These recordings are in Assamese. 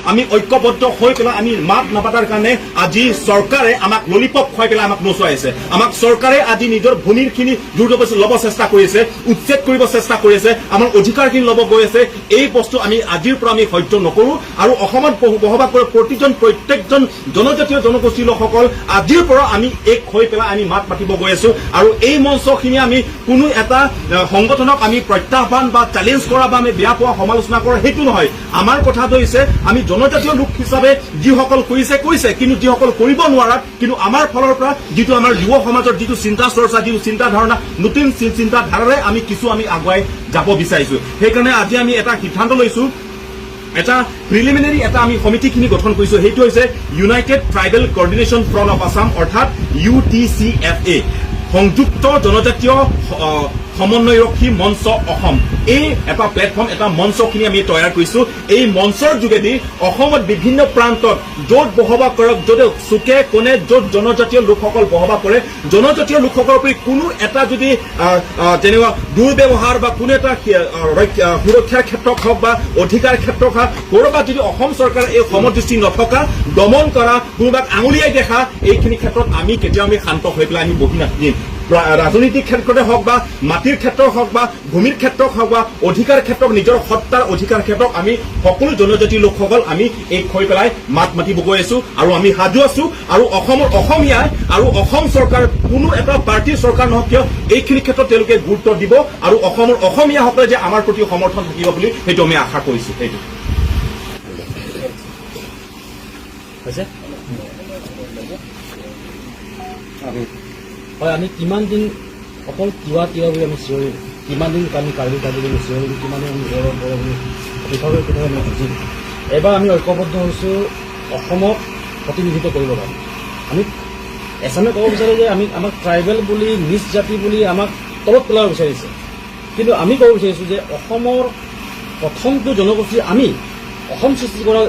আমি ঐক্যবদ্ধ হৈ পেলাই আমি মাত নাপাতাৰ কাৰণে আজি চৰকাৰে আমাক ললিপপ খুৱাই পেলাই আমাক নচুৱাইছে আমাক চৰকাৰে আজি নিজৰ ভূমিৰখিনি ল'ব চেষ্টা কৰিছে উচ্ছেদ কৰিব চেষ্টা কৰিছে আমাৰ অধিকাৰখিনি ল'ব গৈ আছে এই বস্তু আমি আজিৰ পৰা আমি সহ্য নকৰো আৰু অসমত বসবাস কৰা প্ৰত্যেকজন জনজাতীয় জনগোষ্ঠীৰ লোকসকল আজিৰ পৰা আমি এক হৈ পেলাই আমি মাত মাতিব গৈ আছো আৰু এই মঞ্চখিনি আমি কোনো এটা সংগঠনক আমি প্ৰত্যাহ্বান বা চ্যালেঞ্জ কৰা বা আমি বেয়া পোৱা সমালোচনা কৰা সেইটো নহয় আমাৰ কথাটো হৈছে আমি জনজাতীয় লোক হিচাপে যিসকল কৰিছে কিন্তু যিসকল কৰিব নোৱাৰা কিন্তু আমাৰ ফালৰ পৰা যিটো আমাৰ যুৱ সমাজৰ যিটো চিন্তা চৰ্চা যিটো চিন্তা ধাৰণা নতুন চিন্তা ধাৰাৰে আমি কিছু আমি আগুৱাই যাব বিচাৰিছো সেইকাৰণে আজি আমি এটা সিদ্ধান্ত লৈছো এটা প্ৰিলিমিনাৰী এটা আমি সমিতিখিনি গঠন কৰিছো সেইটো হৈছে United tribal coordination front of Assam অৰ্থাৎ UTCFA সংযুক্ত জনজাতীয় সমন্বয়ৰক্ষী মঞ্চ অসম এই এটা প্লেটফৰ্ম এটা মঞ্চখিনি আমি তৈয়াৰ কৰিছো এই মঞ্চৰ যোগেদি অসমত বিভিন্ন প্ৰান্তত য'ত বসবাস কৰক য'ত চুকে কোণে য'ত জনজাতীয় লোকসকল বসবাস কৰে জনজাতীয় লোকসকলৰ প্ৰতি কোনো এটা যদি যেনেকুৱা দুৰ্ব্যৱহাৰ বা কোনো এটা সুৰক্ষাৰ ক্ষেত্ৰত হওক বা অধিকাৰ ক্ষেত্ৰত হওক ক'ৰবাত যদি অসম চৰকাৰে এই সমদৃষ্টি নথকা দমন কৰা কোনোবাক আঙুলিয়াই দেখা এইখিনি ক্ষেত্ৰত আমি কেতিয়াও আমি শান্ত হৈ পেলাই আমি বহি নাথাকিম ৰাজনৈতিক ক্ষেত্ৰতে হওক বা মাটিৰ ক্ষেত্ৰত হওক বা ভূমিৰ ক্ষেত্ৰত হওক বা অধিকাৰ ক্ষেত্ৰত নিজৰ সত্তাৰ অধিকাৰ ক্ষেত্ৰত আমি সকলো জনজাতি লোকসকল আমি এক হৈ পেলাই মাত মাতিব গৈ আছো আৰু আমি সাজু আছো আৰু অসমৰ অসমীয়াই আৰু অসম চৰকাৰ কোনো এটা পাৰ্টীৰ চৰকাৰ নহওক কিয় এইখিনি ক্ষেত্ৰত তেওঁলোকে গুৰুত্ব দিব আৰু অসমৰ অসমীয়াসকলে যে আমাৰ প্ৰতি সমৰ্থন থাকিব বুলি সেইটো আমি আশা কৰিছো সেইটো হয় আমি কিমান দিন অকল কিবা বুলি আমি চিঞৰিম কিমান দিন আমি কাৰ্বি বুলি চিঞৰিম কিমান দিন আমি বৰ বুলি পৃথক আমি বুজিম এবাৰ আমি ঐক্যবদ্ধ হৈছোঁ অসমক প্ৰতিনিধিত্ব কৰিবৰ কাৰণে আমি এছামে ক'ব বিচাৰোঁ যে আমি আমাক ট্ৰাইবেল বুলি নিজ জাতি বুলি আমাক তলত পেলাব বিচাৰিছে কিন্তু আমি ক'ব বিচাৰিছোঁ যে অসমৰ প্ৰথমটো জনগোষ্ঠী আমি অসম সৃষ্টি কৰা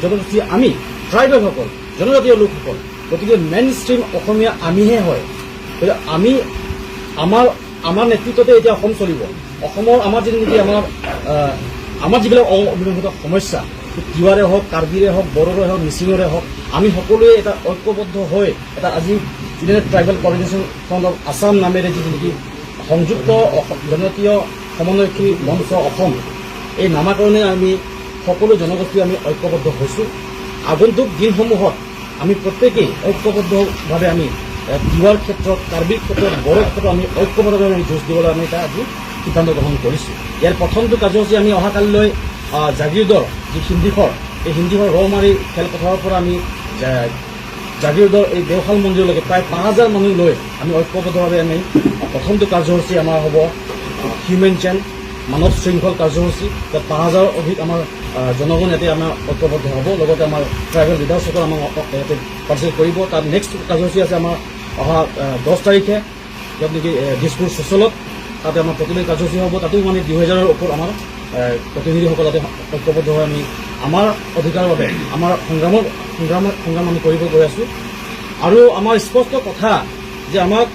জনগোষ্ঠী আমি ট্ৰাইবেলসকল জনজাতীয় লোকসকল গতিকে মেইন ষ্ট্ৰীম অসমীয়া আমিহে হয় আমি আমাৰ নেতৃত্বতে এতিয়া অসম চলিব অসমৰ আমাৰ যেনেকৈ আমাৰ যিবিলাক অবিবাহিত সমস্যা তিৱাৰে হওক কাৰ্বিৰে হওক বড়োৰে হওক মিচিঙৰে হওক আমি সকলোৱে এটা ঐক্যবদ্ধ হৈ এটা আজি United tribal coordination front of Assam নামেৰে যি নেকি সংযুক্ত জনজাতীয় সমন্বয়ক্ষী মঞ্চ অসম এই নামাকৰণে আমি সকলো জনগোষ্ঠী আমি ঐক্যবদ্ধ হৈছোঁ আগন্তুক দিনসমূহত আমি প্ৰত্যেকেই ঐক্যবদ্ধভাৱে আমি তিৱাৰ ক্ষেত্ৰত কাৰ্বিৰ ক্ষেত্ৰত বড়োৰ ক্ষেত্ৰত আমি ঐক্যবদ্ধভাৱে আমি যুঁজ দিবলৈ আমি এটা আজি সিদ্ধান্ত গ্ৰহণ কৰিছোঁ ইয়াৰ প্ৰথমটো কাৰ্যসূচী আমি অহাকালিলৈ জাগিৰোডৰ যি হিন্দীঘৰ এই হিন্দীঘৰ ৰৌমাৰী খেলপথাৰৰ পৰা আমি জাগিৰোডৰ এই দেওশাল মন্দিৰলৈকে প্ৰায় 5000 মানুহ লৈ আমি ঐক্যবদ্ধভাৱে আমি প্ৰথমটো কাৰ্যসূচী আমাৰ হ'ব হিউমেন চেইন মানৱ শৃংখল কাৰ্যসূচী তাত 5000 অধিক আমাৰ জনগণ ইয়াতে আমাৰ ঐক্যবদ্ধ হ'ব লগতে আমাৰ ট্ৰাইবেল লিডাৰ্ছসকল আমাক ইয়াতে পাৰ্টিচিপেট কৰিব তাৰ নেক্সট কাৰ্যসূচী আছে আমাৰ অহা 10 তাৰিখে য'ত নেকি দিছপুৰ চচলত তাতে আমাৰ প্ৰতিনিধি কাৰ্যসূচী হ'ব তাতো মানে 2000ৰ ওপৰত আমাৰ প্ৰতিনিধিসকল তাতে ঐক্যবদ্ধ হৈ আমি আমাৰ অধিকাৰৰ বাবে আমাৰ সংগ্ৰাম আমি কৰিব গৈ আছোঁ আৰু আমাৰ স্পষ্ট কথা যে আমাক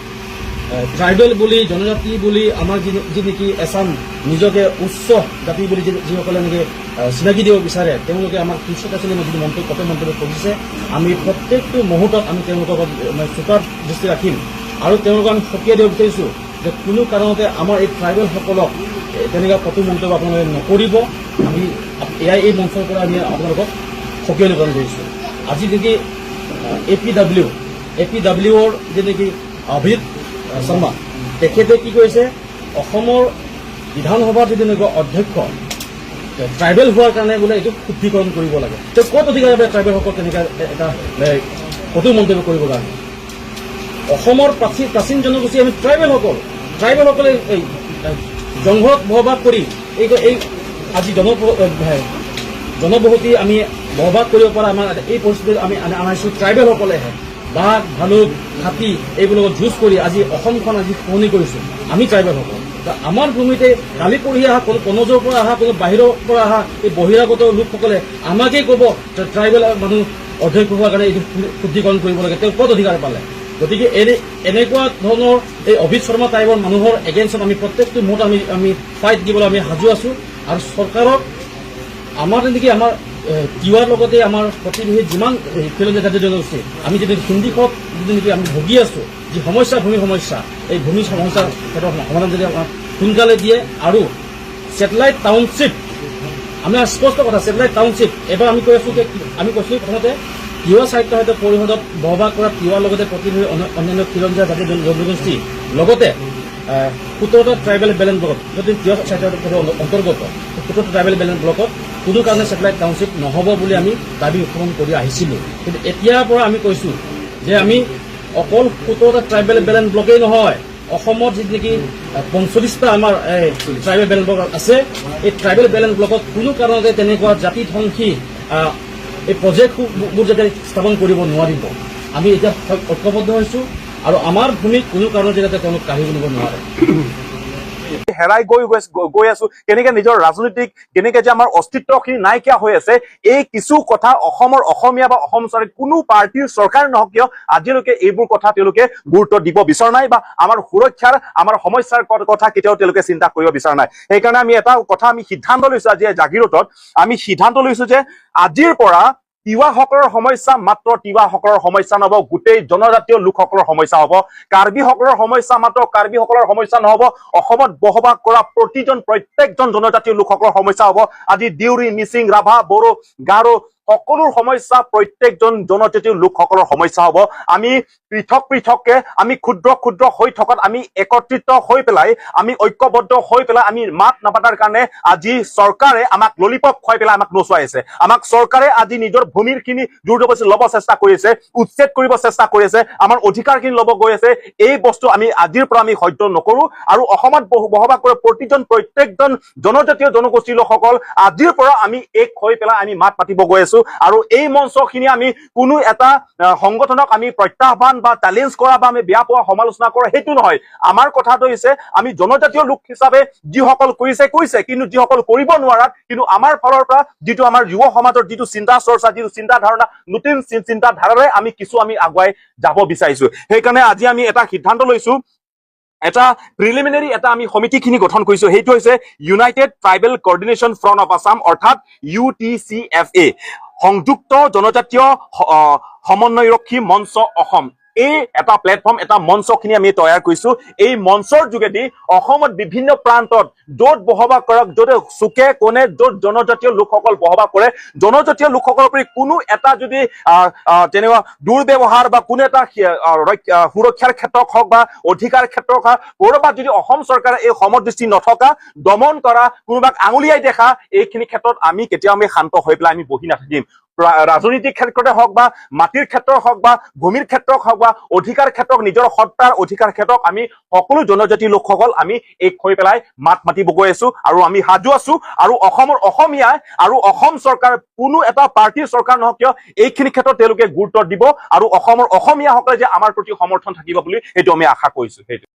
ট্ৰাইবেল বুলি জনজাতি বুলি আমাৰ যি নেকি এছাম নিজকে উচ্চ জাতি বুলি যিসকলে নেকি চিনাকি দিব বিচাৰে তেওঁলোকে আমাক পিছত আছিলে যিটো মন্তব্য কৰিছে আমি প্ৰত্যেকটো মুহূৰ্তত আমি তেওঁলোকক চোকাৰ দৃষ্টি ৰাখিম আৰু তেওঁলোকক আমি সকীয়াই দিব বিচাৰিছোঁ যে কোনো কাৰণতে আমাৰ এই ট্ৰাইবেলসকলক তেনেকুৱা কটু মন্তব্য আপোনালোকে নকৰিব আমি এয়াই এই মঞ্চৰ পৰা আমি আপোনালোকক সকীয়াই দিব বিচাৰিছোঁ আজি নেকি APWৰ যে নেকি অভিজিত শৰ্মা তেখেতে কি কৈছে অসমৰ বিধানসভাৰ যদি এনেকুৱা অধ্যক্ষ ট্ৰাইবেল হোৱাৰ কাৰণে বোলে এইটো শুদ্ধিকৰণ কৰিব লাগে তেওঁ ক'ত অধিকাৰ আছে ট্ৰাইবেলসকল তেনেকুৱা এটা কটু মন্তব্য কৰিবৰ কাৰণে অসমৰ প্ৰাচীন জনগোষ্ঠী আমি ট্ৰাইবেলসকলে এই জংঘলত বসবাস কৰি এই আজি জনবসতি আমি বসবাস কৰিব পৰা আমাৰ এই পৰিস্থিতিত আমি আনাইছোঁ ট্ৰাইবেলসকলেহে বাঘ ভালুক হাতী এইবোৰ লগত যুঁজ কৰি আজি অসমখন আজি শুৱনি কৰিছোঁ আমি ট্ৰাইবেলসকল আমাৰ ভূমিতে কালি পঢ়ি অহা কোনো কনজৰ পৰা অহা কোনো বাহিৰৰ পৰা অহা এই বহিৰাগত লোকসকলে আমাকেই ক'ব ট্ৰাইবেল মানুহ অধ্যক্ষ হোৱাৰ কাৰণে এইটো শুদ্ধিকৰণ কৰিব লাগে তেওঁ ক'ত অধিকাৰ পালে গতিকে এনেকুৱা ধৰণৰ এই অভিজিত শৰ্মা টাইপৰ মানুহৰ এগেইনষ্টত আমি প্ৰত্যেকটো মুহূৰ্তত আমি ফাইট দিবলৈ আমি সাজু আছোঁ আৰু চৰকাৰক আমাৰ নেকি আমাৰ তিৱাৰ লগতে আমাৰ প্ৰতিৱেশী যিমান খিলঞ্জীয়া জাতীয় জনগোষ্ঠী আমি যদি হিন্দীখত যদি আমি ভুগি আছোঁ যি সমস্যা ভূমি সমস্যা এই ভূমি সমস্যাৰ ক্ষেত্ৰত সমাধান যদি আমাক সোনকালে দিয়ে আৰু ছেটেলাইট টাউনশ্বিপ আমি স্পষ্ট কথা ছেটেলাইট টাউনশ্বিপ এবাৰ আমি কৈ আছোঁ যে আমি কৈছোঁ প্ৰথমতে তিৱা সাহিত্য সাহিত্য পৰিষদত বহবাস কৰা তিৱাৰ লগতে প্ৰতিৱেশী অন্যান্য খিলঞ্জীয়া জাতীয় জনগোষ্ঠী লগতে 17টা ট্ৰাইবেল বেলেঞ্চ ব্লকত যদি তিৱা সাহিত্য অন্তৰ্গত 17টা ট্ৰাইবেল বেলেঞ্চ ব্লকত কোনো কাৰণে ছেটেলাইট টাউনশ্বিপ নহ'ব বুলি আমি দাবী উত্থাপন কৰি আহিছিলোঁ কিন্তু এতিয়াৰ পৰা আমি কৈছোঁ যে আমি অকল 17টা ট্ৰাইবেল বেলেঞ্চ ব্লকেই নহয় অসমত যি নেকি 45টা আমাৰ ট্ৰাইবেল বেলেঞ্চ ব্লক আছে এই ট্ৰাইবেল বেলেঞ্চ ব্লকত কোনো কাৰণতে তেনেকুৱা জাতি ধ্বংসী এই প্ৰজেক্টবোৰ যাতে স্থাপন কৰিব নোৱাৰিব আমি এতিয়া ঐক্যবদ্ধ হৈছোঁ আৰু আমাৰ ভূমিত কোনো কাৰণতে যাতে তেওঁলোক কাঢ়ি নিব নোৱাৰে হেৰাই গৈ আছো কেনেকে নিজৰ ৰাজনৈতিক কেনেকে যে আমাৰ অস্তিত্বখিনি নাইকিয়া হৈ আছে এই কিছু কথা অসমৰ অসমীয়া বা অসম চৰকাৰে কোনো পাৰ্টিৰ চৰকাৰ নহওক কিয় আজিলৈকে এইবোৰ কথা তেওঁলোকে গুৰুত্ব দিব বিচৰা নাই বা আমাৰ সুৰক্ষাৰ আমাৰ সমস্যাৰ কথা কেতিয়াও তেওঁলোকে চিন্তা কৰিব বিচৰা নাই সেইকাৰণে আমি এটা কথা আমি সিদ্ধান্ত লৈছো আজি জাগিৰোডত আমি সিদ্ধান্ত লৈছো যে আজিৰ পৰা তিৱাসকলৰ সমস্যা মাত্ৰ তিৱাসকলৰ সমস্যা নহব গোটেই জনজাতীয় লোকসকলৰ সমস্যা হ'ব কাৰ্বিসকলৰ সমস্যা মাত্ৰ কাৰ্বিসকলৰ সমস্যা নহব অসমত বসবাস কৰা প্ৰত্যেকজন জনজাতীয় লোকসকলৰ সমস্যা হ'ব আজি দেউৰী মিচিং ৰাভা বড়ো গাৰো সকলোৰ সমস্যা প্ৰত্যেকজন জনজাতীয় লোকসকলৰ সমস্যা হ'ব আমি পৃথককে আমি ক্ষুদ্ৰ হৈ থকাত আমি একত্ৰিত হৈ পেলাই আমি ঐক্যবদ্ধ হৈ পেলাই আমি মাত নাপাতাৰ কাৰণে আজি চৰকাৰে আমাক ললিপপ খুৱাই পেলাই আমাক নচুৱাই আছে আমাক চৰকাৰে আজি নিজৰ ভূমিৰখিনি জোৰজবৰদস্তি ল'ব চেষ্টা কৰি আছে উচ্ছেদ কৰিব চেষ্টা কৰি আছে আমাৰ অধিকাৰখিনি ল'ব গৈ আছে এই বস্তু আমি আজিৰ পৰা আমি সহ্য নকৰো আৰু অসমত বসবাস কৰা প্ৰত্যেকজন জনজাতীয় জনগোষ্ঠীৰ লোকসকল আজিৰ পৰা আমি এক হৈ পেলাই আমি মাত পাতিব গৈ আছো আৰু এই মঞ্চখিনি আমি কোনো এটা সংগঠনক আমি প্ৰত্যাহ্বান বা চেলেঞ্জ কৰা বা আমি বেয়া পোৱা সমালোচনা কৰা সেইটো নহয় আমাৰ কথাটো হৈছে আমি জনজাতীয় লোক হিচাপে যিসকল কৰিছে কিন্তু যিসকল কৰিব নোৱাৰাত কিন্তু আমাৰ ফালৰ পৰা যিটো আমাৰ যুৱ সমাজৰ যিটো চিন্তা চৰ্চা যিটো চিন্তা ধাৰণা নতুন চিন্তা ধাৰাৰে আমি আগুৱাই যাব বিচাৰিছো সেইকাৰণে আজি আমি এটা সিদ্ধান্ত লৈছো এটা প্ৰিলিমিনাৰী এটা আমি সমিতিখিনি গঠন কৰিছো সেইটো হৈছে United tribal coordination front of Assam অৰ্থাৎ UTCFA সংযুক্ত জনজাতীয় সমন্বয়ৰক্ষী মঞ্চ অসম এই এটা প্লেটফৰ্ম এটা মঞ্চখিনি আমি তৈয়াৰ কৰিছো এই মঞ্চৰ যোগেদি অসমত বিভিন্ন প্ৰান্তত য'ত বসবাস কৰক য'ত চুকে কোণে য'ত জনজাতীয় লোকসকল বসবাস কৰে জনজাতীয় লোকসকলৰ প্ৰতি কোনো এটা যদি তেনেকুৱা দুৰ্ব্যৱহাৰ বা কোনো এটা সুৰক্ষাৰ ক্ষেত্ৰত হওক বা অধিকাৰ ক্ষেত্ৰত হওক ক'ৰবাত যদি অসম চৰকাৰে এই সমদৃষ্টি নথকা দমন কৰা কোনোবাক আঙুলিয়াই দেখা এইখিনি ক্ষেত্ৰত আমি কেতিয়াও আমি শান্ত হৈ পেলাই আমি বহি নাথাকিম ৰাজনৈতিক ক্ষেত্ৰতে হওক বা মাটিৰ ক্ষেত্ৰত হওক বা ভূমিৰ ক্ষেত্ৰত হওক বা অধিকাৰ ক্ষেত্ৰত নিজৰ সত্তাৰ অধিকাৰ ক্ষেত্ৰত আমি সকলো জনজাতি লোকসকল আমি এক হৈ পেলাই মাত মাতিব গৈ আছো আৰু আমি সাজু আছো আৰু অসমৰ অসমীয়া আৰু অসম চৰকাৰ কোনো এটা পাৰ্টিৰ চৰকাৰ নহওক কিয় এইখিনি ক্ষেত্ৰত তেওঁলোকে গুৰুত্ব দিব আৰু অসমৰ অসমীয়াসকলে যে আমাৰ প্ৰতি সমৰ্থন থাকিব বুলি এইটো আমি আশা কৰিছো সেইটো